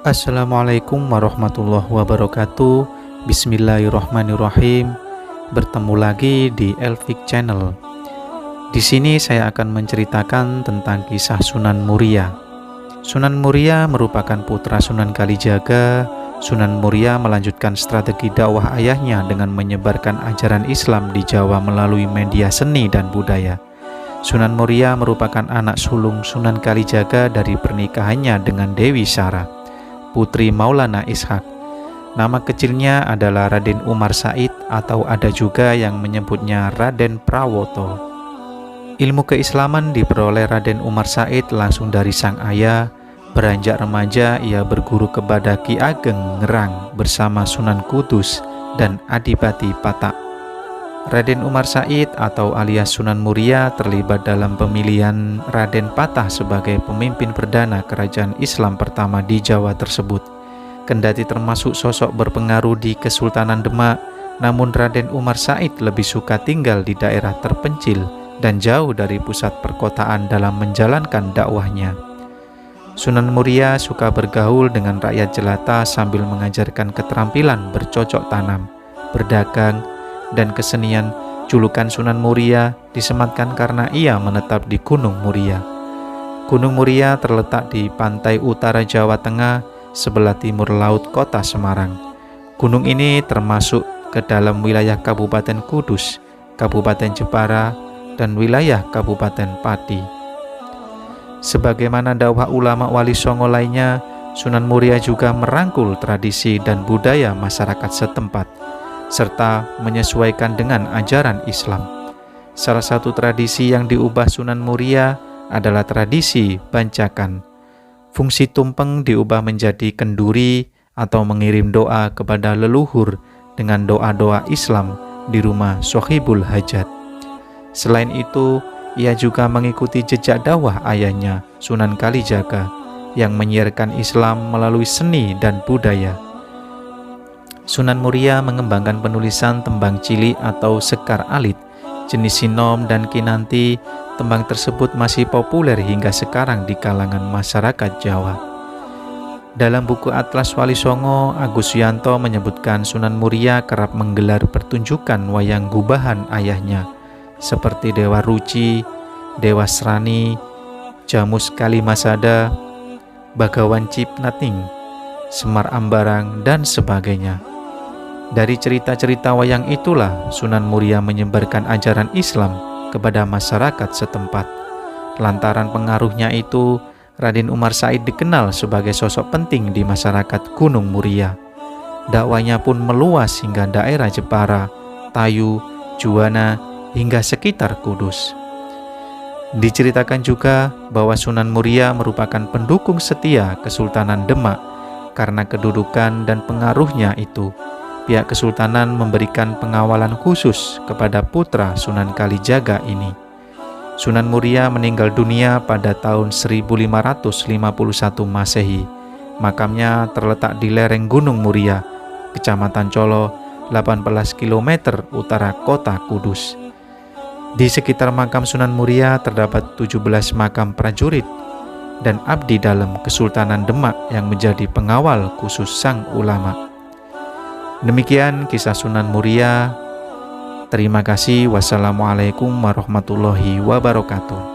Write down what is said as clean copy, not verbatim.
Assalamualaikum warahmatullahi wabarakatuh. Bismillahirrahmanirrahim. Bertemu lagi di Elvik Channel. Di sini saya akan menceritakan tentang kisah Sunan Muria. Sunan Muria merupakan putra Sunan Kalijaga. Sunan Muria melanjutkan strategi dakwah ayahnya dengan menyebarkan ajaran Islam di Jawa melalui media seni dan budaya. Sunan Muria merupakan anak sulung Sunan Kalijaga dari pernikahannya dengan Dewi Sarah, putri Maulana Ishak. Nama kecilnya adalah Raden Umar Said atau ada juga yang menyebutnya Raden Prawoto. Ilmu keislaman diperoleh Raden Umar Said langsung dari sang ayah. Beranjak remaja ia berguru kepada Ki Ageng Ngerang bersama Sunan Kudus dan Adipati Patak. Raden Umar Said atau alias Sunan Muria terlibat dalam pemilihan Raden Patah sebagai pemimpin perdana kerajaan Islam pertama di Jawa tersebut. Kendati termasuk sosok berpengaruh di Kesultanan Demak, namun Raden Umar Said lebih suka tinggal di daerah terpencil dan jauh dari pusat perkotaan dalam menjalankan dakwahnya. Sunan Muria suka bergaul dengan rakyat jelata sambil mengajarkan keterampilan bercocok tanam, berdagang, dan kesenian. Julukan Sunan Muria disematkan karena ia menetap di Gunung Muria. Gunung Muria terletak di pantai utara Jawa Tengah, sebelah timur laut kota Semarang. Gunung ini termasuk ke dalam wilayah Kabupaten Kudus, Kabupaten Jepara, dan wilayah Kabupaten Pati. Sebagaimana dakwah ulama Wali Songo lainnya, Sunan Muria juga merangkul tradisi dan budaya masyarakat setempat, serta menyesuaikan dengan ajaran Islam. Salah satu tradisi yang diubah Sunan Muria adalah tradisi bancakan. Fungsi tumpeng diubah menjadi kenduri atau mengirim doa kepada leluhur dengan doa-doa Islam di rumah Sohibul Hajat. Selain itu, ia juga mengikuti jejak dakwah ayahnya, Sunan Kalijaga, yang menyiarkan Islam melalui seni dan budaya. Sunan Muria mengembangkan penulisan tembang cilik atau sekar alit, jenis sinom dan kinanti. Tembang tersebut masih populer hingga sekarang di kalangan masyarakat Jawa. Dalam buku Atlas Wali Songo, Agus Suyanto menyebutkan Sunan Muria kerap menggelar pertunjukan wayang gubahan ayahnya, seperti Dewa Ruci, Dewa Srani, Jamus Kalimasada, Bagawan Cipnating, Semar Ambarang, dan sebagainya. Dari cerita-cerita wayang itulah Sunan Muria menyebarkan ajaran Islam kepada masyarakat setempat. Lantaran pengaruhnya itu, Raden Umar Said dikenal sebagai sosok penting di masyarakat Gunung Muria. Dakwanya pun meluas hingga daerah Jepara, Tayu, Juwana, hingga sekitar Kudus. Diceritakan juga bahwa Sunan Muria merupakan pendukung setia Kesultanan Demak. Karena kedudukan dan pengaruhnya itu, pihak Kesultanan memberikan pengawalan khusus kepada putra Sunan Kalijaga ini. Sunan Muria meninggal dunia pada tahun 1551 Masehi. Makamnya terletak di lereng Gunung Muria, Kecamatan Colo, 18 km utara kota Kudus. Di sekitar makam Sunan Muria terdapat 17 makam prajurit dan abdi dalam Kesultanan Demak yang menjadi pengawal khusus sang ulama. Demikian kisah Sunan Muria. Terima kasih. Wassalamualaikum warahmatullahi wabarakatuh.